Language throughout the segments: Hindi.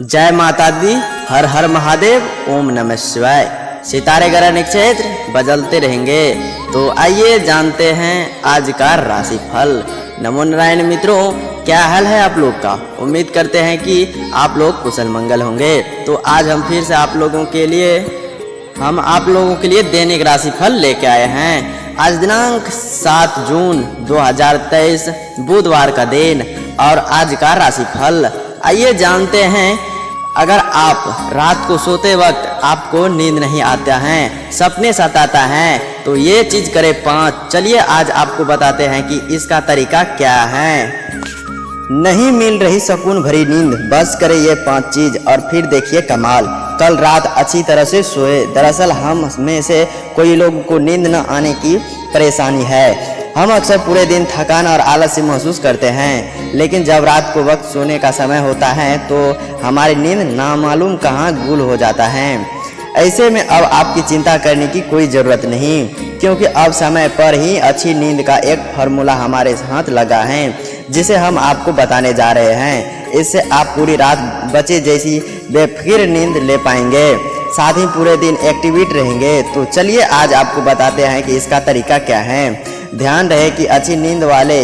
जय माता दी, हर हर महादेव, ओम नमः शिवाय। सितारे ग्रह नक्षत्र बदलते रहेंगे, तो आइए जानते हैं आज का राशिफल। नमो नारायण मित्रों, क्या हाल है आप लोग का। उम्मीद करते हैं कि आप लोग कुशल मंगल होंगे। तो आज हम फिर से आप लोगों के लिए दैनिक राशिफल लेके आए हैं। आज दिनांक 7 जून 2023 बुधवार का दिन और आज का राशिफल। आइए जानते हैं। अगर आप रात को सोते वक्त आपको नींद नहीं आता है, सपने सताता है, तो ये चीज करे 5। चलिए आज आपको बताते हैं कि इसका तरीका क्या है। नहीं मिल रही सुकून भरी नींद, बस करे ये 5 चीज और फिर देखिए कमाल। कल रात अच्छी तरह से सोए। दरअसल हम में से कोई लोगों को नींद न आने की परेशानी है। हम अक्सर पूरे दिन थकान और आलस्य महसूस करते हैं, लेकिन जब रात को वक्त सोने का समय होता है तो हमारी नींद नामालूम कहाँ गुल हो जाता है। ऐसे में अब आपकी चिंता करने की कोई ज़रूरत नहीं, क्योंकि अब समय पर ही अच्छी नींद का एक फार्मूला हमारे हाथ लगा है, जिसे हम आपको बताने जा रहे हैं। इससे आप पूरी रात बचे जैसी बेफिक्र नींद ले पाएंगे, साथ ही पूरे दिन एक्टिवेट रहेंगे। तो चलिए आज आपको बताते हैं कि इसका तरीका क्या है। ध्यान रहे कि अच्छी नींद वाले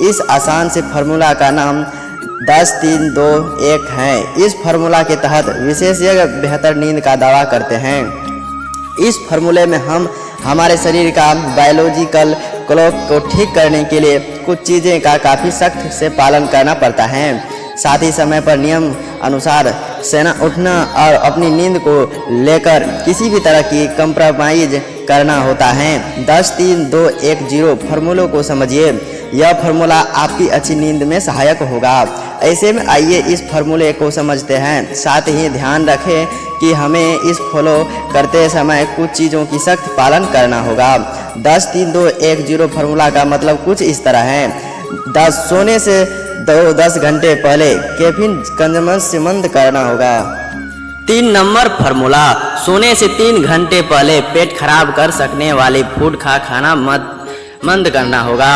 इस आसान से फार्मूला का नाम 10-3-2-1 है। इस फार्मूला के तहत विशेषज्ञ बेहतर नींद का दावा करते हैं। इस फार्मूले में हम हमारे शरीर का बायोलॉजिकल क्लॉक को ठीक करने के लिए कुछ चीज़ें का काफ़ी सख्त से पालन करना पड़ता है। साथ ही समय पर नियम अनुसार सोना उठना और अपनी नींद को लेकर किसी भी तरह की कंप्रोमाइज करना होता है। 10-3-2-1-0 फार्मूलों को समझिए। यह फार्मूला आपकी अच्छी नींद में सहायक होगा। ऐसे में आइए इस फार्मूले को समझते हैं। साथ ही ध्यान रखें कि हमें इस फॉलो करते समय कुछ चीज़ों की सख्त पालन करना होगा। 10-3-2-1-0 फार्मूला का मतलब कुछ इस तरह है। सोने से 10 घंटे पहले कैफीन कंजम्पशन बंद करना होगा। 3 नंबर फार्मूला, सोने से 3 घंटे पहले पेट खराब कर सकने वाले फूड खाना बंद करना होगा।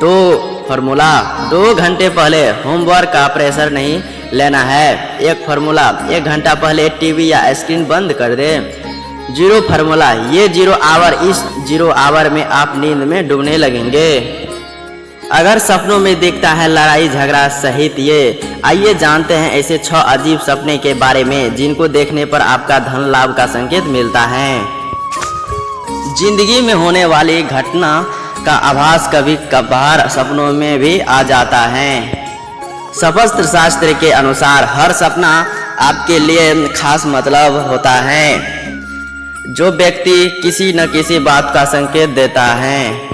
2 फार्मूला, 2 घंटे पहले होमवर्क का प्रेशर नहीं लेना है। 1 फार्मूला, 1 घंटा पहले टीवी या स्क्रीन बंद कर दे। 0 फार्मूला, ये 0 आवर, इस 0 आवर में आप नींद में डूबने लगेंगे। अगर सपनों में दिखता है लड़ाई झगड़ा सहित ये। आइए जानते हैं ऐसे 6 अजीब सपने के बारे में, जिनको देखने पर आपका धन लाभ का संकेत मिलता है। जिंदगी में होने वाली घटना का आभास कभी कभार सपनों में भी आ जाता है। सपस्त्र शास्त्र के अनुसार हर सपना आपके लिए खास मतलब होता है, जो व्यक्ति किसी न किसी बात का संकेत देता है।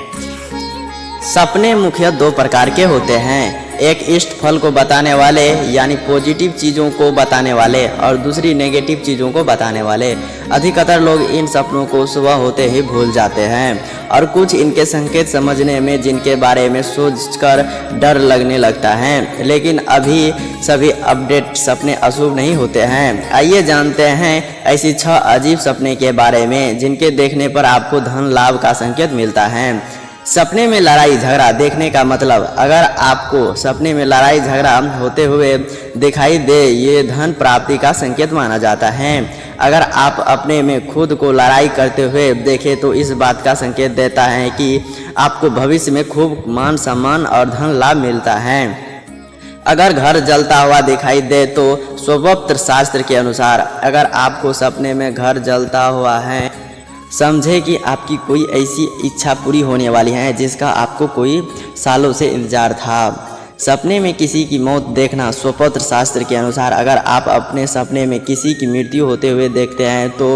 सपने मुख्य 2 प्रकार के होते हैं। एक इष्ट फल को बताने वाले यानी पॉजिटिव चीज़ों को बताने वाले, और दूसरी नेगेटिव चीज़ों को बताने वाले। अधिकतर लोग इन सपनों को सुबह होते ही भूल जाते हैं, और कुछ इनके संकेत समझने में जिनके बारे में सोचकर डर लगने लगता है। लेकिन अभी सभी अपडेट सपने अशुभ नहीं होते हैं। आइए जानते हैं ऐसी 6 अजीब सपने के बारे में, जिनके देखने पर आपको धन लाभ का संकेत मिलता है। सपने में लड़ाई झगड़ा देखने का मतलब, अगर आपको सपने में लड़ाई झगड़ा होते हुए दिखाई दे, ये धन प्राप्ति का संकेत माना जाता है। अगर आप अपने में खुद को लड़ाई करते हुए देखें तो इस बात का संकेत देता है कि आपको भविष्य में खूब मान सम्मान और धन लाभ मिलता है। अगर घर जलता हुआ दिखाई दे तो स्वपत्र शास्त्र के अनुसार अगर आपको सपने में घर जलता हुआ है, समझे कि आपकी कोई ऐसी इच्छा पूरी होने वाली है जिसका आपको कोई सालों से इंतजार था। सपने में किसी की मौत देखना, स्वपत्र शास्त्र के अनुसार अगर आप अपने सपने में किसी की मृत्यु होते हुए देखते हैं तो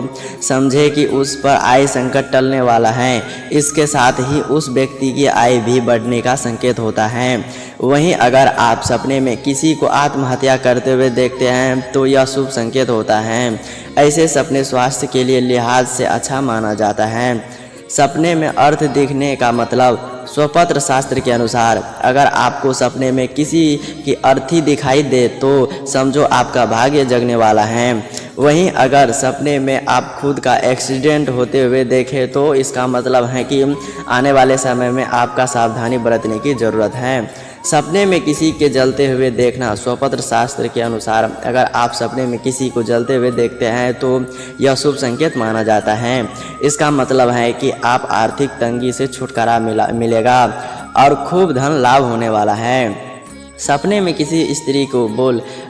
समझे कि उस पर आय संकट टलने वाला है। इसके साथ ही उस व्यक्ति की आय भी बढ़ने का संकेत होता है। वहीं अगर आप सपने में किसी को आत्महत्या करते हुए देखते हैं तो यह शुभ संकेत होता है। ऐसे सपने स्वास्थ्य के लिए लिहाज से अच्छा माना जाता है। सपने में अर्थ दिखने का मतलब, स्वपत्र शास्त्र के अनुसार अगर आपको सपने में किसी की अर्थी दिखाई दे तो समझो आपका भाग्य जगने वाला है। वहीं अगर सपने में आप खुद का एक्सीडेंट होते हुए देखें तो इसका मतलब है कि आने वाले समय में आपका सावधानी बरतने की ज़रूरत है। सपने में किसी के जलते हुए देखना। स्वपत्र शास्त्र के अनुसार अगर आप सपने में किसी को जलते हुए देखते हैं तो यह शुभ संकेत माना जाता है। इसका मतलब है कि आप आर्थिक तंगी से छुटकारा मिलेगा और खूब धन लाभ होने वाला है। सपने में किसी स्त्री को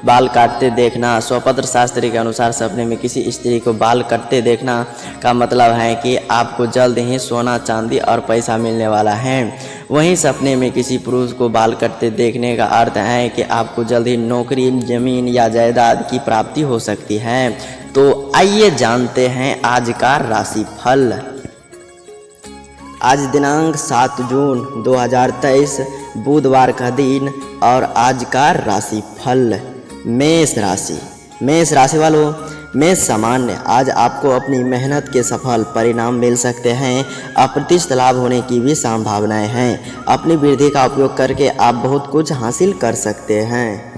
बाल काटते देखना। स्वपत्र शास्त्र के अनुसार सपने में किसी स्त्री को बाल काटते देखना का मतलब है कि आपको जल्द ही सोना चांदी और पैसा मिलने वाला है। वहीं सपने में किसी पुरुष को बाल काटते देखने का अर्थ है कि आपको जल्द ही नौकरी, जमीन या जायदाद की प्राप्ति हो सकती है। तो आइए जानते हैं आज का राशिफल। आज दिनांक 7 जून 2023 बुधवार का दिन और आज का राशिफल। मेष राशि। मेष राशि वालों, मेष सामान्य, आज आपको अपनी मेहनत के सफल परिणाम मिल सकते हैं। अप्रत्याशित लाभ होने की भी संभावनाएं हैं। अपनी बुद्धि का उपयोग करके आप बहुत कुछ हासिल कर सकते हैं।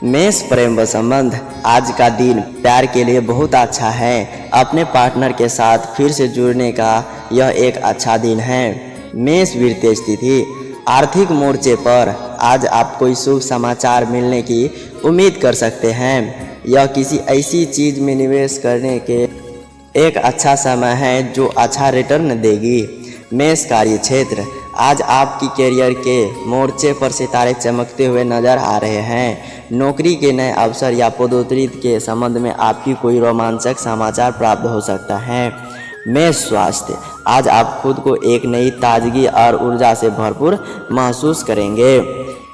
मेष प्रेम व संबंध, आज का दिन प्यार के लिए बहुत अच्छा है। अपने पार्टनर के साथ फिर से जुड़ने का यह एक अच्छा दिन है। मेष वित्तीय स्थिति, आर्थिक मोर्चे पर आज आप कोई शुभ समाचार मिलने की उम्मीद कर सकते हैं। यह किसी ऐसी चीज में निवेश करने के एक अच्छा समय है जो अच्छा रिटर्न देगी। मेष कार्य क्षेत्र, आज आपकी कैरियर के मोर्चे पर सितारे चमकते हुए नजर आ रहे हैं। नौकरी के नए अवसर या पदोन्नति के संबंध में आपकी कोई रोमांचक समाचार प्राप्त हो सकता है। मेष स्वास्थ्य, आज आप खुद को एक नई ताजगी और ऊर्जा से भरपूर महसूस करेंगे।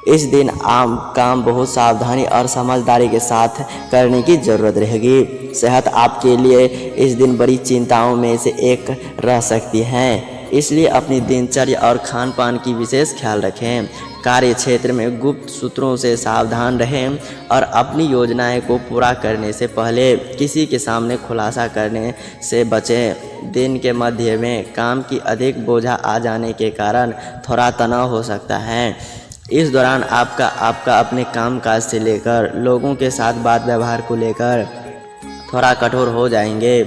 इस दिन आप काम बहुत सावधानी और समझदारी के साथ करने की जरूरत रहेगी। सेहत आपके लिए इस दिन बड़ी चिंताओं में से एक रह सकती है, इसलिए अपनी दिनचर्या और खान पान की विशेष ख्याल रखें। कार्य क्षेत्र में गुप्त सूत्रों से सावधान रहें और अपनी योजनाएं को पूरा करने से पहले किसी के सामने खुलासा करने से बचें। दिन के मध्य में काम की अधिक बोझा आ जाने के कारण थोड़ा तनाव हो सकता है। इस दौरान आपका अपने कामकाज से लेकर लोगों के साथ बात व्यवहार को लेकर थोड़ा कठोर हो जाएंगे।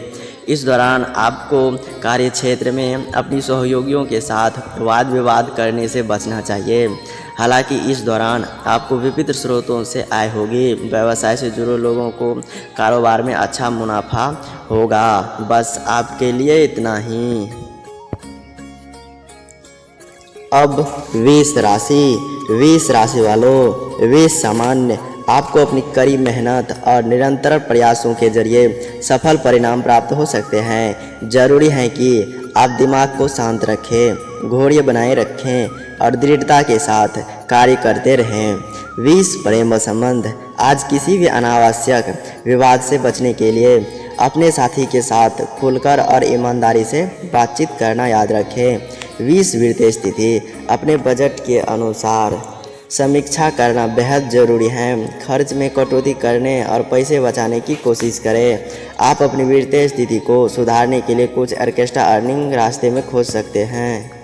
इस दौरान आपको कार्य क्षेत्र में अपनी सहयोगियों के साथ वाद विवाद करने से बचना चाहिए। हालांकि इस दौरान आपको विविध स्रोतों से आय होगी। व्यवसाय से जुड़े लोगों को कारोबार में अच्छा मुनाफा होगा। बस आपके लिए इतना ही। अब वृष राशि। वृष राशि वालों, वृष सामान्य, आपको अपनी कड़ी मेहनत और निरंतर प्रयासों के जरिए सफल परिणाम प्राप्त हो सकते हैं। जरूरी है कि आप दिमाग को शांत रखें, घोड़े बनाए रखें और दृढ़ता के साथ कार्य करते रहें। वृष प्रेम व संबंध, आज किसी भी अनावश्यक विवाद से बचने के लिए अपने साथी के साथ खुलकर और ईमानदारी से बातचीत करना याद रखें। वृष वित्तीय स्थिति, अपने बजट के अनुसार समीक्षा करना बेहद ज़रूरी है। खर्च में कटौती करने और पैसे बचाने की कोशिश करें। आप अपनी वित्तीय स्थिति को सुधारने के लिए कुछ एक्स्ट्रा अर्निंग रास्ते में खोज सकते हैं।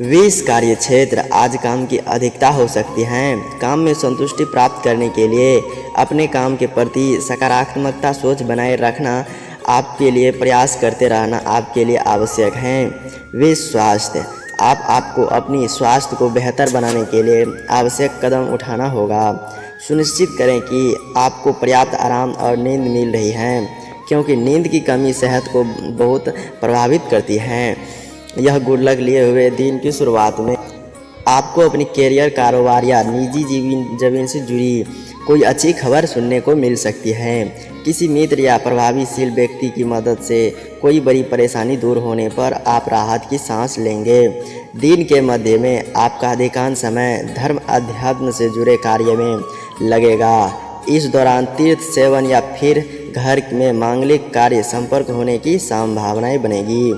वृष कार्य क्षेत्र, आज काम की अधिकता हो सकती है। काम में संतुष्टि प्राप्त करने के लिए अपने काम के प्रति सकारात्मकता सोच बनाए रखना आपके लिए प्रयास करते रहना आपके लिए आवश्यक है। वृष स्वास्थ्य, आपको अपनी स्वास्थ्य को बेहतर बनाने के लिए आवश्यक कदम उठाना होगा। सुनिश्चित करें कि आपको पर्याप्त आराम और नींद मिल रही है, क्योंकि नींद की कमी सेहत को बहुत प्रभावित करती है। यह गुड लक लिए हुए दिन की शुरुआत में आपको अपनी कैरियर, कारोबार या निजी जीवन से जुड़ी कोई अच्छी खबर सुनने को मिल सकती है। किसी मित्र या प्रभावशील व्यक्ति की मदद से कोई बड़ी परेशानी दूर होने पर आप राहत की सांस लेंगे। दिन के मध्य में आपका अधिकांश समय धर्म अध्यात्म से जुड़े कार्य में लगेगा। इस दौरान तीर्थ सेवन या फिर घर में मांगलिक कार्य संपर्क होने की संभावनाएं बनेगी।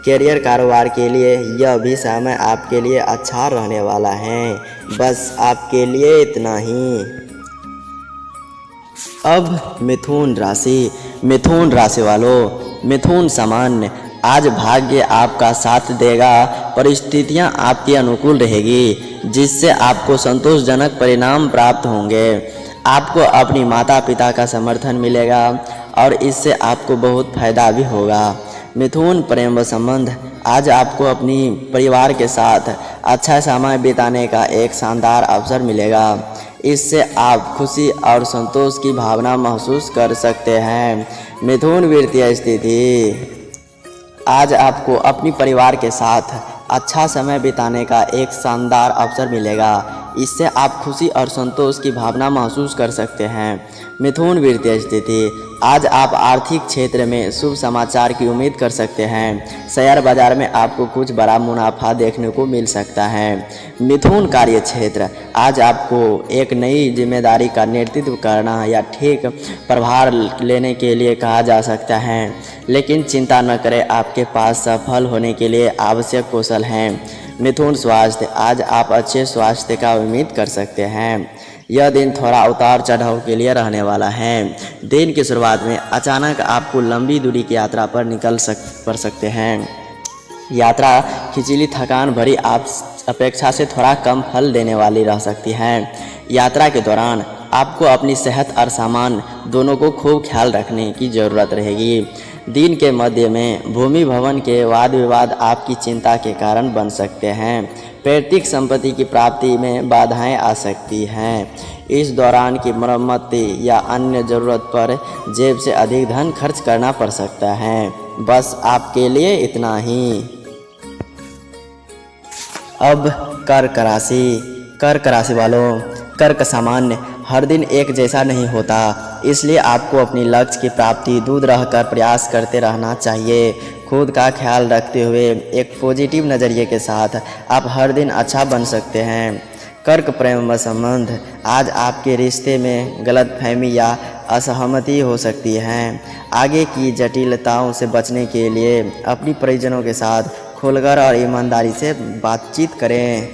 कैरियर, कारोबार के लिए यह भी समय आपके लिए अच्छा रहने वाला है। बस आपके लिए इतना ही। अब मिथुन राशि। मिथुन राशि वालों, मिथुन सामान्य, आज भाग्य आपका साथ देगा। परिस्थितियां आपके अनुकूल रहेगी, जिससे आपको संतोषजनक परिणाम प्राप्त होंगे। आपको अपनी माता पिता का समर्थन मिलेगा और इससे आपको बहुत फायदा भी होगा। मिथुन प्रेम व संबंध, आज आपको अपनी परिवार के साथ अच्छा समय बिताने का एक शानदार अवसर मिलेगा। इससे आप खुशी और संतोष की भावना महसूस कर सकते हैं। मिथुन वित्तीय स्थिति, आज आपको अपनी परिवार के साथ अच्छा समय बिताने का एक शानदार अवसर मिलेगा। इससे आप खुशी और संतोष की भावना महसूस कर सकते हैं। मिथुन वित्तीय स्थिति, आज आप आर्थिक क्षेत्र में शुभ समाचार की उम्मीद कर सकते हैं। शेयर बाजार में आपको कुछ बड़ा मुनाफा देखने को मिल सकता है। मिथुन कार्य क्षेत्र, आज आपको एक नई जिम्मेदारी का नेतृत्व करना या ठीक प्रभार लेने के लिए कहा जा सकता है, लेकिन चिंता न करें, आपके पास सफल होने के लिए आवश्यक कौशल हैं। मिथुन स्वास्थ्य, आज आप अच्छे स्वास्थ्य का उम्मीद कर सकते हैं। यह दिन थोड़ा उतार चढ़ाव के लिए रहने वाला है। दिन की शुरुआत में अचानक आपको लंबी दूरी की यात्रा पर पड़ सकते हैं। यात्रा खिंचीली थकान भरी आप अपेक्षा से थोड़ा कम फल देने वाली रह सकती है। यात्रा के दौरान आपको अपनी सेहत और सामान दोनों को खूब ख्याल रखने की ज़रूरत रहेगी। दिन के मध्य में भूमि भवन के वाद विवाद आपकी चिंता के कारण बन सकते हैं। पैतृक संपत्ति की प्राप्ति में बाधाएं आ सकती हैं। इस दौरान की मरम्मती या अन्य ज़रूरत पर जेब से अधिक धन खर्च करना पड़ सकता है। बस आपके लिए इतना ही। अब कर्क राशि। कर्क राशि वालों, कर्क सामान्य हर दिन एक जैसा नहीं होता, इसलिए आपको अपनी लक्ष्य की प्राप्ति दूर रहकर प्रयास करते रहना चाहिए। खुद का ख्याल रखते हुए एक पॉजिटिव नज़रिए के साथ आप हर दिन अच्छा बन सकते हैं। कर्क प्रेम व संबंध, आज आपके रिश्ते में गलतफहमी या असहमति हो सकती है। आगे की जटिलताओं से बचने के लिए अपनी परिजनों के साथ खुलकर और ईमानदारी से बातचीत करें।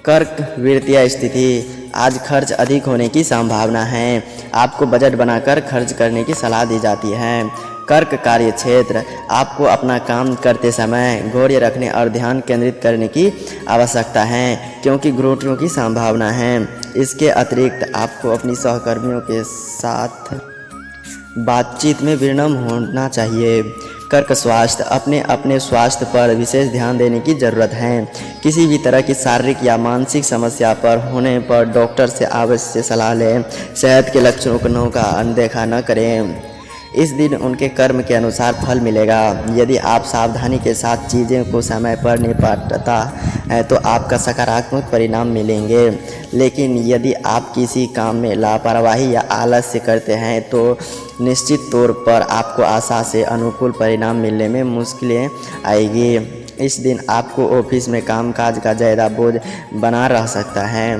कर्क वित्तीय स्थिति, आज खर्च अधिक होने की संभावना है। आपको बजट बनाकर खर्च करने की सलाह दी जाती है। कर्क कार्य क्षेत्र, आपको अपना काम करते समय धैर्य रखने और ध्यान केंद्रित करने की आवश्यकता है, क्योंकि त्रुटियों की संभावना है। इसके अतिरिक्त आपको अपनी सहकर्मियों के साथ बातचीत में विनम्र होना चाहिए। कर्क स्वास्थ्य, अपने स्वास्थ्य पर विशेष ध्यान देने की ज़रूरत है। किसी भी तरह की शारीरिक या मानसिक समस्या पर होने पर डॉक्टर से अवश्य सलाह लें। सेहत के लक्षणों का अनदेखा न करें। इस दिन उनके कर्म के अनुसार फल मिलेगा। यदि आप सावधानी के साथ चीज़ों को समय पर निपटाता है तो आपका सकारात्मक परिणाम मिलेंगे, लेकिन यदि आप किसी काम में लापरवाही या आलस्य करते हैं तो निश्चित तौर पर आपको आशा से अनुकूल परिणाम मिलने में मुश्किलें आएगी। इस दिन आपको ऑफिस में कामकाज का ज़्यादा बोझ बना रह सकता है।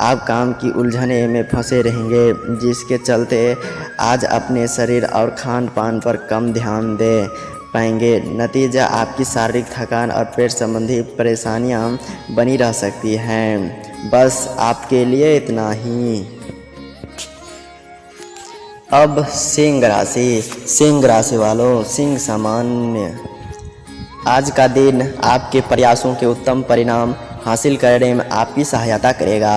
आप काम की उलझने में फंसे रहेंगे, जिसके चलते आज अपने शरीर और खान पान पर कम ध्यान दे पाएंगे। नतीजा आपकी शारीरिक थकान और पेट संबंधी परेशानियां बनी रह सकती हैं। बस आपके लिए इतना ही। अब सिंह राशि। सिंह राशि वालों, सिंह सामान्य, आज का दिन आपके प्रयासों के उत्तम परिणाम हासिल करने में आपकी सहायता करेगा।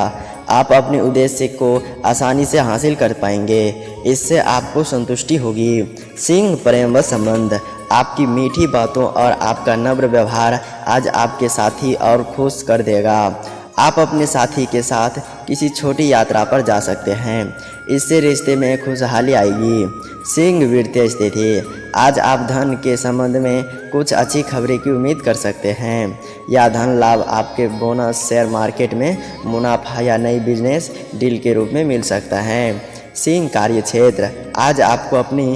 आप अपने उद्देश्य को आसानी से हासिल कर पाएंगे। इससे आपको संतुष्टि होगी। सिंह प्रेम व संबंध, आपकी मीठी बातों और आपका नम्र व्यवहार आज आपके साथी और खुश कर देगा। आप अपने साथी के साथ किसी छोटी यात्रा पर जा सकते हैं। इससे रिश्ते में खुशहाली आएगी। सिंह वित्तीय स्थिति, आज आप धन के संबंध में कुछ अच्छी खबरें की उम्मीद कर सकते हैं। यह धन लाभ आपके बोनस, शेयर मार्केट में मुनाफा या नई बिजनेस डील के रूप में मिल सकता है। सिंह कार्य क्षेत्र, आज आपको अपनी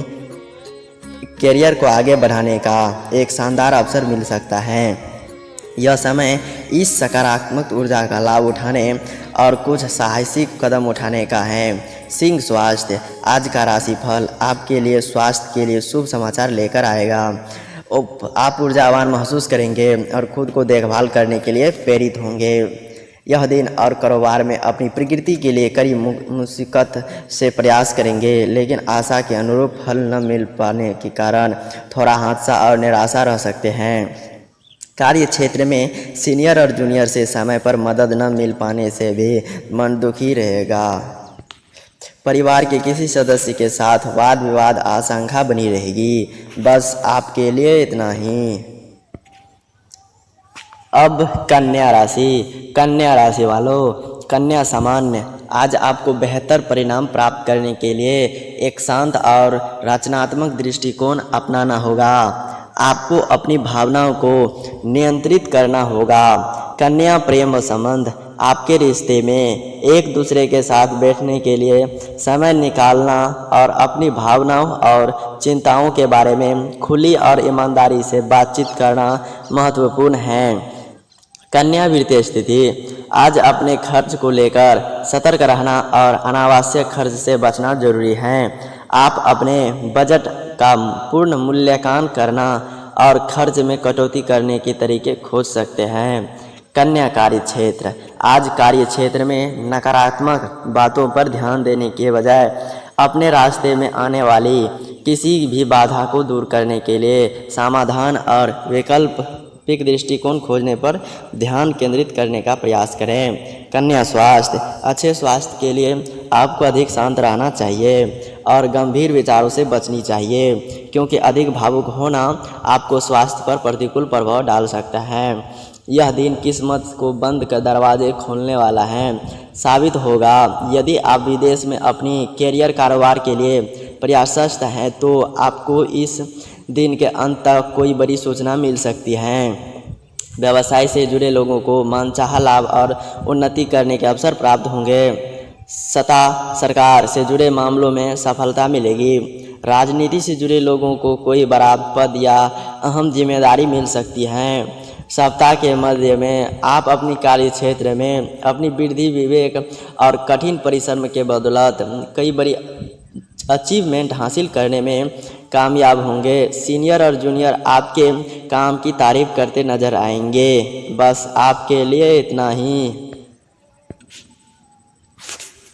करियर को आगे बढ़ाने का एक शानदार अवसर मिल सकता है। यह समय इस सकारात्मक ऊर्जा का लाभ उठाने और कुछ साहसिक कदम उठाने का है। सिंह स्वास्थ्य, आज का राशिफल आपके लिए स्वास्थ्य के लिए शुभ समाचार लेकर आएगा। आप ऊर्जावान महसूस करेंगे और खुद को देखभाल करने के लिए प्रेरित होंगे। यह दिन और कारोबार में अपनी प्रकृति के लिए कड़ी मुश्किल से प्रयास करेंगे, लेकिन आशा के अनुरूप फल न मिल पाने के कारण थोड़ा हताशा और निराशा रह सकते हैं। कार्य क्षेत्र में सीनियर और जूनियर से समय पर मदद न मिल पाने से भी मन दुखी रहेगा। परिवार के किसी सदस्य के साथ वाद विवाद आशंका बनी रहेगी। बस आपके लिए इतना ही। अब कन्या राशि वालों, कन्या सामान्य, आज आपको बेहतर परिणाम प्राप्त करने के लिए एक शांत और रचनात्मक दृष्टिकोण अपनाना होगा। आपको अपनी भावनाओं को नियंत्रित करना होगा। कन्या प्रेम संबंध, आपके रिश्ते में एक दूसरे के साथ बैठने के लिए समय निकालना और अपनी भावनाओं और चिंताओं के बारे में खुली और ईमानदारी से बातचीत करना महत्वपूर्ण है। कन्या वित्तीय स्थिति, आज अपने खर्च को लेकर सतर्क रहना और अनावश्यक खर्च से बचना जरूरी है। आप अपने बजट का पूर्ण मूल्यांकन करना और खर्च में कटौती करने के तरीके खोज सकते हैं। कन्या कार्य क्षेत्र, आज कार्य क्षेत्र में नकारात्मक बातों पर ध्यान देने के बजाय अपने रास्ते में आने वाली किसी भी बाधा को दूर करने के लिए समाधान और वैकल्पिक दृष्टिकोण खोजने पर ध्यान केंद्रित करने का प्रयास करें। कन्या स्वास्थ्य, अच्छे स्वास्थ्य के लिए आपको अधिक शांत रहना चाहिए और गंभीर विचारों से बचनी चाहिए, क्योंकि अधिक भावुक होना आपको स्वास्थ्य पर प्रतिकूल प्रभाव डाल सकता है। यह दिन किस्मत को बंद कर दरवाजे खोलने वाला है साबित होगा। यदि आप विदेश में अपनी कैरियर कारोबार के लिए प्रयासरत हैं तो आपको इस दिन के अंत तक कोई बड़ी सूचना मिल सकती है। व्यवसाय से जुड़े लोगों को मनचाहा लाभ और उन्नति करने के अवसर प्राप्त होंगे। सत्ता सरकार से जुड़े मामलों में सफलता मिलेगी। राजनीति से जुड़े लोगों को कोई बड़ा पद या अहम जिम्मेदारी मिल सकती है। सप्ताह के मध्य में आप अपनी कार्य क्षेत्र में अपनी वृद्धि, विवेक और कठिन परिश्रम के बदौलत कई बड़ी अचीवमेंट हासिल करने में कामयाब होंगे। सीनियर और जूनियर आपके काम की तारीफ करते नजर आएंगे। बस आपके लिए इतना ही।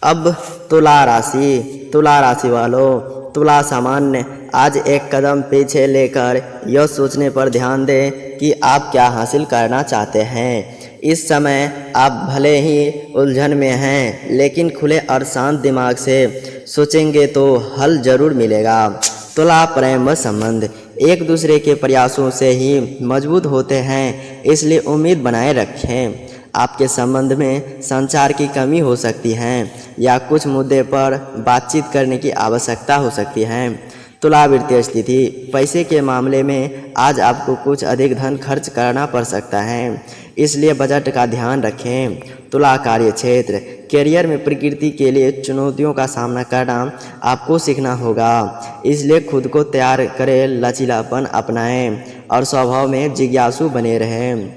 अब तुला राशि वालों, तुला सामान्य, आज एक कदम पीछे लेकर यह सोचने पर ध्यान दें कि आप क्या हासिल करना चाहते हैं। इस समय आप भले ही उलझन में हैं, लेकिन खुले और शांत दिमाग से सोचेंगे तो हल जरूर मिलेगा। तुला प्रेम संबंध, एक दूसरे के प्रयासों से ही मजबूत होते हैं, इसलिए उम्मीद बनाए रखें। आपके संबंध में संचार की कमी हो सकती है या कुछ मुद्दे पर बातचीत करने की आवश्यकता हो सकती है। तुला वित्तीय स्थिति, पैसे के मामले में आज आपको कुछ अधिक धन खर्च करना पड़ सकता है, इसलिए बजट का ध्यान रखें। तुला कार्य क्षेत्र, कैरियर में प्रकृति के लिए चुनौतियों का सामना करना आपको सीखना होगा, इसलिए खुद को तैयार करें, लचीलापन अपनाएं और स्वभाव में जिज्ञासु बने रहें।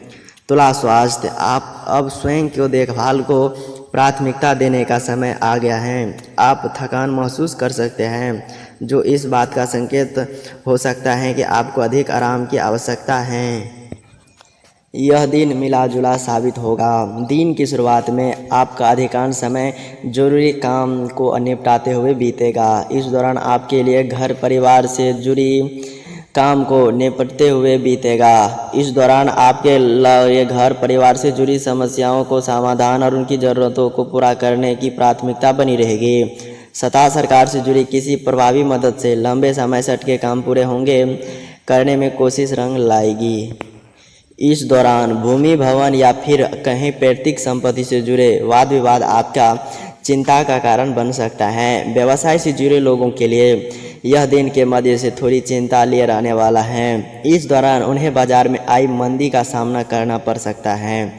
तुला स्वास्थ्य, आप अब स्वयं को देखभाल को प्राथमिकता देने का समय आ गया है। आप थकान महसूस कर सकते हैं, जो इस बात का संकेत हो सकता है कि आपको अधिक आराम की आवश्यकता है। यह दिन मिला जुला साबित होगा। दिन की शुरुआत में आपका अधिकांश समय जरूरी काम को निपटाते हुए बीतेगा। इस दौरान आपके लिए घर परिवार से जुड़ी काम को निपटते हुए बीतेगा। इस दौरान आपके लिए घर परिवार से जुड़ी समस्याओं को समाधान और उनकी ज़रूरतों को पूरा करने की प्राथमिकता बनी रहेगी। सत्ता सरकार से जुड़ी किसी प्रभावी मदद से लंबे समय से अटके काम पूरे होंगे करने में कोशिश रंग लाएगी। इस दौरान भूमि, भवन या फिर कहीं पैतृक संपत्ति से जुड़े वाद विवाद आपका चिंता का कारण बन सकता है। व्यवसाय से जुड़े लोगों के लिए यह दिन के मध्य से थोड़ी चिंता लिए रहने वाला है। इस दौरान उन्हें बाजार में आई मंदी का सामना करना पड़ सकता है।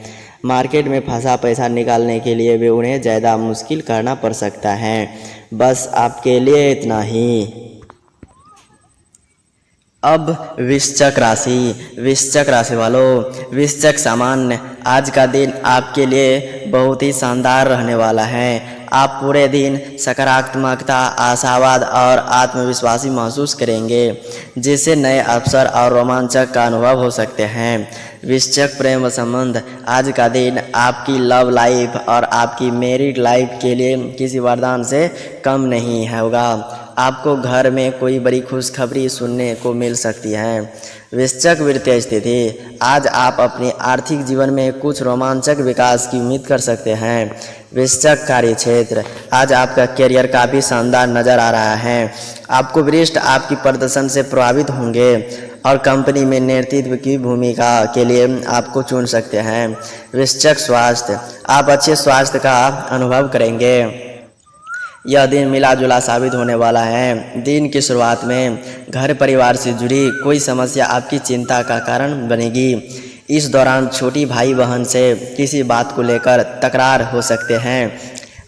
मार्केट में फंसा पैसा निकालने के लिए भी उन्हें ज़्यादा मुश्किल करना पड़ सकता है। बस आपके लिए इतना ही। अब वृश्चिक राशि वालों, वृश्चिक सामान्य, आज का दिन आपके लिए बहुत ही शानदार रहने वाला है। आप पूरे दिन सकारात्मकता, आशावाद और आत्मविश्वासी महसूस करेंगे, जिससे नए अवसर और रोमांचक का अनुभव हो सकते हैं। वृश्चिक प्रेम संबंध, आज का दिन आपकी लव लाइफ और आपकी मैरिड लाइफ के लिए किसी वरदान से कम नहीं होगा। आपको घर में कोई बड़ी खुशखबरी सुनने को मिल सकती है। वृश्चिक वित्तीय स्थिति, आज आप अपने आर्थिक जीवन में कुछ रोमांचक विकास की उम्मीद कर सकते हैं। वृश्चिक कार्य क्षेत्र, आज आपका करियर काफ़ी शानदार नज़र आ रहा है। आपको वरिष्ठ आपकी प्रदर्शन से प्रभावित होंगे और कंपनी में नेतृत्व की भूमिका के लिए आपको चुन सकते हैं। वृश्चिक स्वास्थ्य, आप अच्छे स्वास्थ्य का अनुभव करेंगे। यह दिन मिला जुला साबित होने वाला है। दिन की शुरुआत में घर परिवार से जुड़ी कोई समस्या आपकी चिंता का कारण बनेगी। इस दौरान छोटी भाई बहन से किसी बात को लेकर तकरार हो सकते हैं।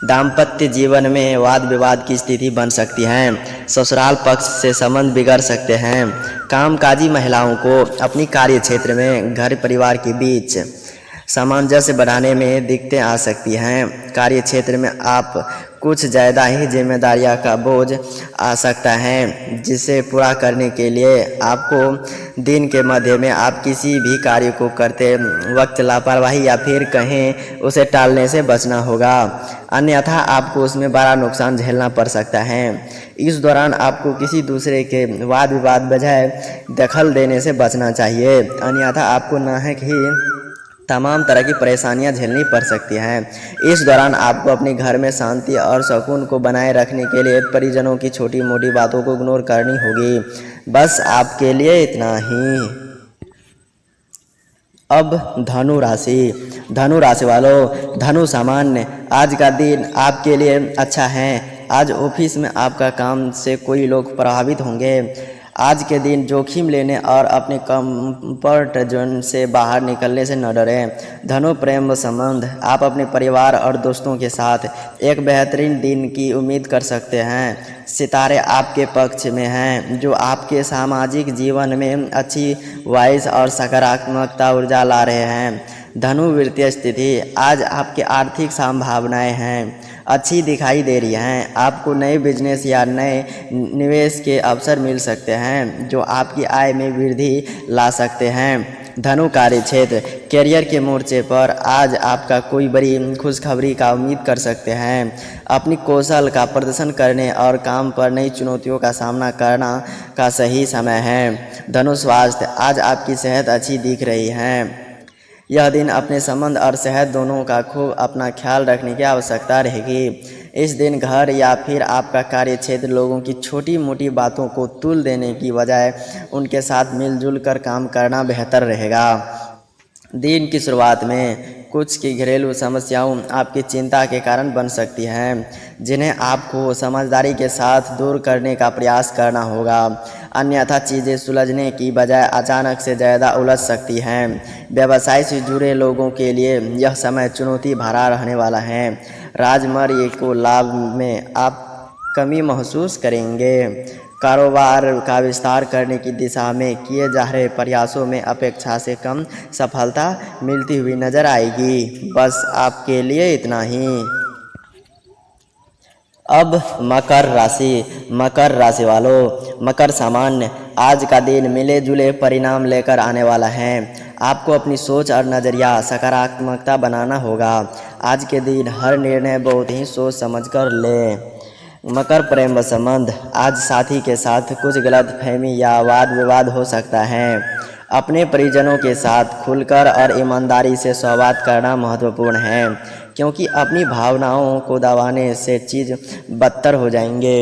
दाम्पत्य जीवन में वाद विवाद की स्थिति बन सकती है। ससुराल पक्ष से संबंध बिगड़ सकते हैं। कामकाजी महिलाओं को अपनी कार्य क्षेत्र में घर परिवार के बीच सामंजस्य बढ़ाने में दिक्कतें आ सकती हैं। कार्य क्षेत्र में आप कुछ ज़्यादा ही जिम्मेदारियां का बोझ आ सकता है, जिसे पूरा करने के लिए आपको दिन के मध्य में आप किसी भी कार्य को करते वक्त लापरवाही या फिर कहें उसे टालने से बचना होगा, अन्यथा आपको उसमें बड़ा नुकसान झेलना पड़ सकता है। इस दौरान आपको किसी दूसरे के वाद विवाद बजाय दखल देने से बचना चाहिए, अन्यथा आपको नाहक ही तमाम तरह की परेशानियां झेलनी पड़ सकती हैं। इस दौरान आपको अपने घर में शांति और सुकून को बनाए रखने के लिए परिजनों की छोटी मोटी बातों को इग्नोर करनी होगी। बस आपके लिए इतना ही। अब धनु राशि वालों, धनु सामान्य, आज का दिन आपके लिए अच्छा है। आज ऑफिस में आपका काम से कोई लोग प्रभावित होंगे। आज के दिन जोखिम लेने और अपने कंफर्ट जोन से बाहर निकलने से न डरें। धनु प्रेम संबंध, आप अपने परिवार और दोस्तों के साथ एक बेहतरीन दिन की उम्मीद कर सकते हैं। सितारे आपके पक्ष में हैं, जो आपके सामाजिक जीवन में अच्छी वाइब्स और सकारात्मकता ऊर्जा ला रहे हैं। धनु वित्तीय स्थिति, आज आपकी आर्थिक संभावनाएं हैं अच्छी दिखाई दे रही हैं। आपको नए बिजनेस या नए निवेश के अवसर मिल सकते हैं, जो आपकी आय में वृद्धि ला सकते हैं। धनु कार्य क्षेत्र, कैरियर के मोर्चे पर आज आपका कोई बड़ी खुशखबरी का उम्मीद कर सकते हैं। अपनी कौशल का प्रदर्शन करने और काम पर नई चुनौतियों का सामना करना का सही समय है। धनु स्वास्थ्य, आज आपकी सेहत अच्छी दिख रही है। यह दिन अपने संबंध और सेहत दोनों का खूब अपना ख्याल रखने की आवश्यकता रहेगी। इस दिन घर या फिर आपका कार्य क्षेत्र लोगों की छोटी मोटी बातों को तुल देने की बजाय उनके साथ मिलजुल कर काम करना बेहतर रहेगा। दिन की शुरुआत में कुछ की घरेलू समस्याओं आपकी चिंता के कारण बन सकती हैं, जिन्हें आपको समझदारी के साथ दूर करने का प्रयास करना होगा, अन्यथा चीज़ें सुलझने की बजाय अचानक से ज़्यादा उलझ सकती हैं। व्यवसाय से जुड़े लोगों के लिए यह समय चुनौती भरा रहने वाला है। राजमार्ग को लाभ में आप कमी महसूस करेंगे। कारोबार का विस्तार करने की दिशा में किए जा रहे प्रयासों में अपेक्षा से कम सफलता मिलती हुई नजर आएगी। बस आपके लिए इतना ही। अब मकर राशि वालों, मकर सामान्य, आज का दिन मिले जुले परिणाम लेकर आने वाला है। आपको अपनी सोच और नज़रिया सकारात्मकता बनाना होगा। आज के दिन हर निर्णय बहुत ही सोच समझकर लें। मकर प्रेम संबंध, आज साथी के साथ कुछ गलतफहमी या वाद विवाद हो सकता है। अपने परिजनों के साथ खुलकर और ईमानदारी से संवाद करना महत्वपूर्ण है, क्योंकि अपनी भावनाओं को दबाने से चीज़ बदतर हो जाएंगे।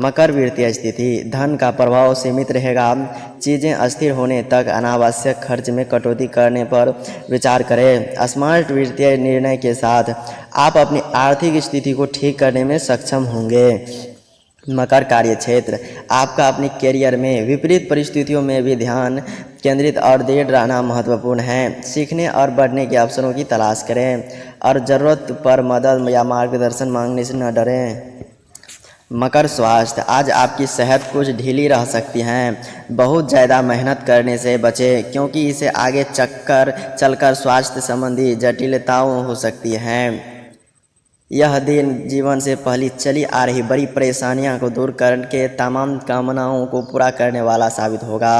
मकर वित्तीय स्थिति, धन का प्रभाव सीमित रहेगा। चीज़ें अस्थिर होने तक अनावश्यक खर्च में कटौती करने पर विचार करें। स्मार्ट वित्तीय निर्णय के साथ आप अपनी आर्थिक स्थिति को ठीक करने में सक्षम होंगे। मकर कार्य क्षेत्र, आपका अपने करियर में विपरीत परिस्थितियों में भी ध्यान केंद्रित और दृढ़ रहना महत्वपूर्ण है। सीखने और बढ़ने के अवसरों की तलाश करें और ज़रूरत पर मदद या मार्गदर्शन मांगने से न डरें। मकर स्वास्थ्य, आज आपकी सेहत कुछ ढीली रह सकती है। बहुत ज़्यादा मेहनत करने से बचें, क्योंकि इसे आगे चलकर स्वास्थ्य संबंधी जटिलताओं हो सकती हैं। यह दिन जीवन से पहले चली आ रही बड़ी परेशानियों को दूर करके तमाम कामनाओं को पूरा करने वाला साबित होगा।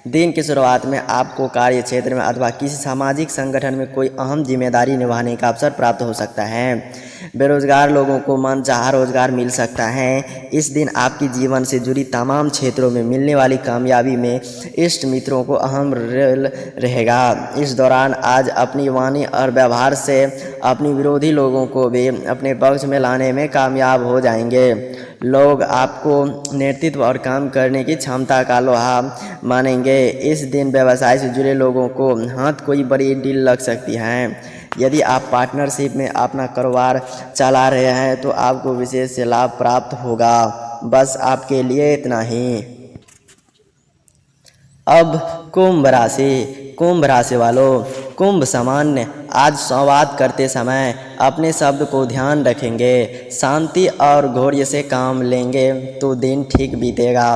दिन की शुरुआत में आपको कार्य क्षेत्र में अथवा किसी सामाजिक संगठन में कोई अहम जिम्मेदारी निभाने का अवसर प्राप्त हो सकता है। बेरोजगार लोगों को मनचाहा रोजगार मिल सकता है। इस दिन आपकी जीवन से जुड़ी तमाम क्षेत्रों में मिलने वाली कामयाबी में इष्ट मित्रों को अहम रोल रहेगा। इस दौरान आज अपनी वाणी और व्यवहार से अपनी विरोधी लोगों को भी अपने पक्ष में लाने में कामयाब हो जाएंगे। लोग आपको नेतृत्व और काम करने की क्षमता का लोहा मानेंगे। इस दिन व्यवसाय से जुड़े लोगों को हाथ कोई बड़ी डील लग सकती है। यदि आप पार्टनरशिप में अपना कारोबार चला रहे हैं तो आपको विशेष लाभ प्राप्त होगा। बस आपके लिए इतना ही। अब कुंभ राशि वालों, कुंभ सामान्य आज संवाद करते समय अपने शब्द को ध्यान रखेंगे। शांति और धैर्य से काम लेंगे तो दिन ठीक बीतेगा।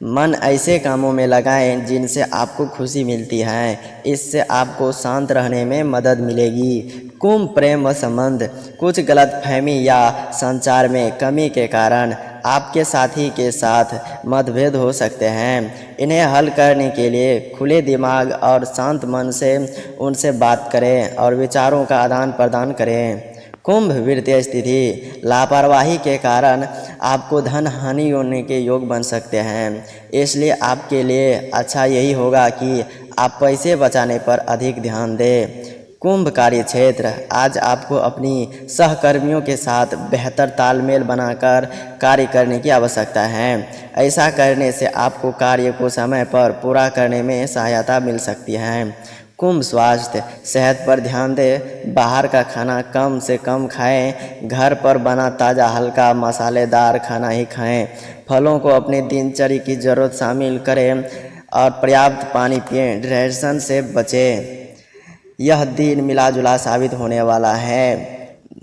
मन ऐसे कामों में लगाएं जिनसे आपको खुशी मिलती है। इससे आपको शांत रहने में मदद मिलेगी। कुंभ प्रेम व संबंध, कुछ गलतफहमी या संचार में कमी के कारण आपके साथी के साथ मतभेद हो सकते हैं। इन्हें हल करने के लिए खुले दिमाग और शांत मन से उनसे बात करें और विचारों का आदान प्रदान करें। कुंभ वित्तीय स्थिति, लापरवाही के कारण आपको धन हानि होने के योग बन सकते हैं। इसलिए आपके लिए अच्छा यही होगा कि आप पैसे बचाने पर अधिक ध्यान दें। कुंभ कार्य क्षेत्र, आज आपको अपनी सहकर्मियों के साथ बेहतर तालमेल बनाकर कार्य करने की आवश्यकता है। ऐसा करने से आपको कार्य को समय पर पूरा करने में सहायता मिल सकती है। कुंभ स्वास्थ्य, सेहत पर ध्यान दें। बाहर का खाना कम से कम खाएं। घर पर बना ताज़ा हल्का मसालेदार खाना ही खाएं। फलों को अपनी दिनचर्या की ज़रूरत शामिल करें और पर्याप्त पानी पिएं। डिहाइड्रेशन से बचें। यह दिन मिला जुला साबित होने वाला है,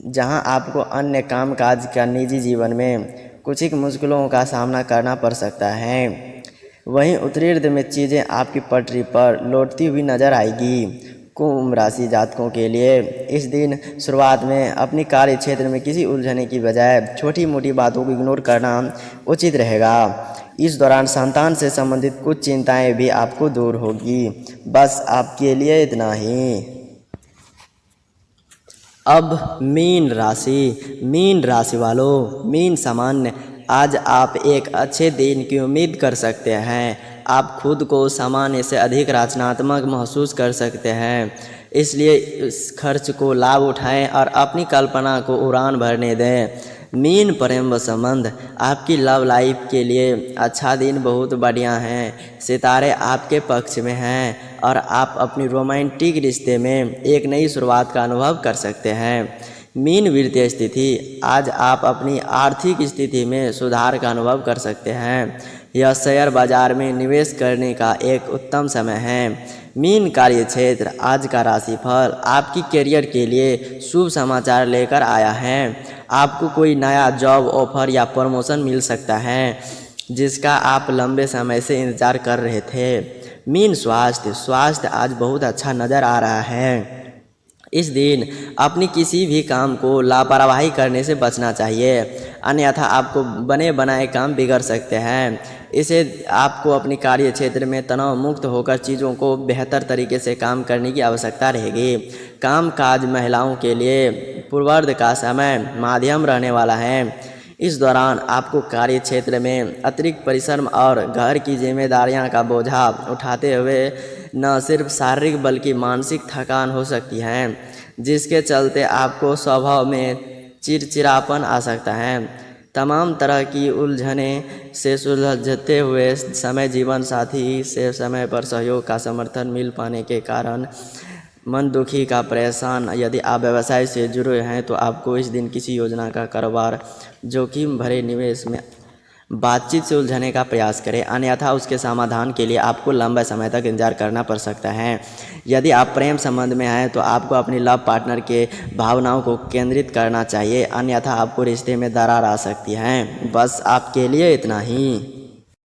जहां आपको अन्य कामकाज का निजी जीवन में कुछ मुश्किलों का सामना करना पड़ सकता है। वहीं उत्तरार्ध में चीज़ें आपकी पटरी पर लौटती हुई नजर आएगी। कुंभ राशि जातकों के लिए इस दिन शुरुआत में अपनी कार्य क्षेत्र में किसी उलझने की बजाय छोटी मोटी बातों को इग्नोर करना उचित रहेगा। इस दौरान संतान से संबंधित कुछ चिंताएं भी आपको दूर होगी। बस आपके लिए इतना ही। अब मीन राशि वालों, मीन सामान्य आज आप एक अच्छे दिन की उम्मीद कर सकते हैं। आप खुद को सामान्य से अधिक रचनात्मक महसूस कर सकते हैं। इसलिए इस खर्च को लाभ उठाएं और अपनी कल्पना को उड़ान भरने दें। मीन प्रेम व संबंध, आपकी लव लाइफ के लिए अच्छा दिन बहुत बढ़िया है। सितारे आपके पक्ष में हैं और आप अपनी रोमांटिक रिश्ते में एक नई शुरुआत का अनुभव कर सकते हैं। मीन वित्तीय स्थिति, आज आप अपनी आर्थिक स्थिति में सुधार का अनुभव कर सकते हैं। यह शेयर बाजार में निवेश करने का एक उत्तम समय है। मीन कार्य क्षेत्र, आज का राशिफल आपकी करियर के लिए शुभ समाचार लेकर आया है। आपको कोई नया जॉब ऑफर या प्रमोशन मिल सकता है जिसका आप लंबे समय से इंतजार कर रहे थे। मीन स्वास्थ्य आज बहुत अच्छा नज़र आ रहा है। इस दिन अपनी किसी भी काम को लापरवाही करने से बचना चाहिए, अन्यथा आपको बने बनाए काम बिगड़ सकते हैं। इसे आपको अपनी कार्य क्षेत्र में तनाव मुक्त होकर चीज़ों को बेहतर तरीके से काम करने की आवश्यकता रहेगी। कामकाज महिलाओं के लिए पूर्वार्ध का समय माध्यम रहने वाला है। इस दौरान आपको कार्य क्षेत्र में अतिरिक्त परिश्रम और घर की जिम्मेदारियां का बोझा उठाते हुए न सिर्फ शारीरिक बल्कि मानसिक थकान हो सकती है, जिसके चलते आपको स्वभाव में चिड़चिड़ापन आ सकता है। तमाम तरह की उलझने से सुलझते हुए समय जीवन साथी से समय पर सहयोग का समर्थन मिल पाने के कारण मन दुखी का परेशान। यदि आप व्यवसाय से जुड़े हैं तो आपको इस दिन किसी योजना का कारोबार जोखिम भरे निवेश में बातचीत से उलझने का प्रयास करें, अन्यथा उसके समाधान के लिए आपको लंबे समय तक इंतजार करना पड़ सकता है। यदि आप प्रेम संबंध में हैं तो आपको अपनी लव पार्टनर के भावनाओं को केंद्रित करना चाहिए, अन्यथा आपको रिश्ते में दरार आ सकती है। बस आपके लिए इतना ही।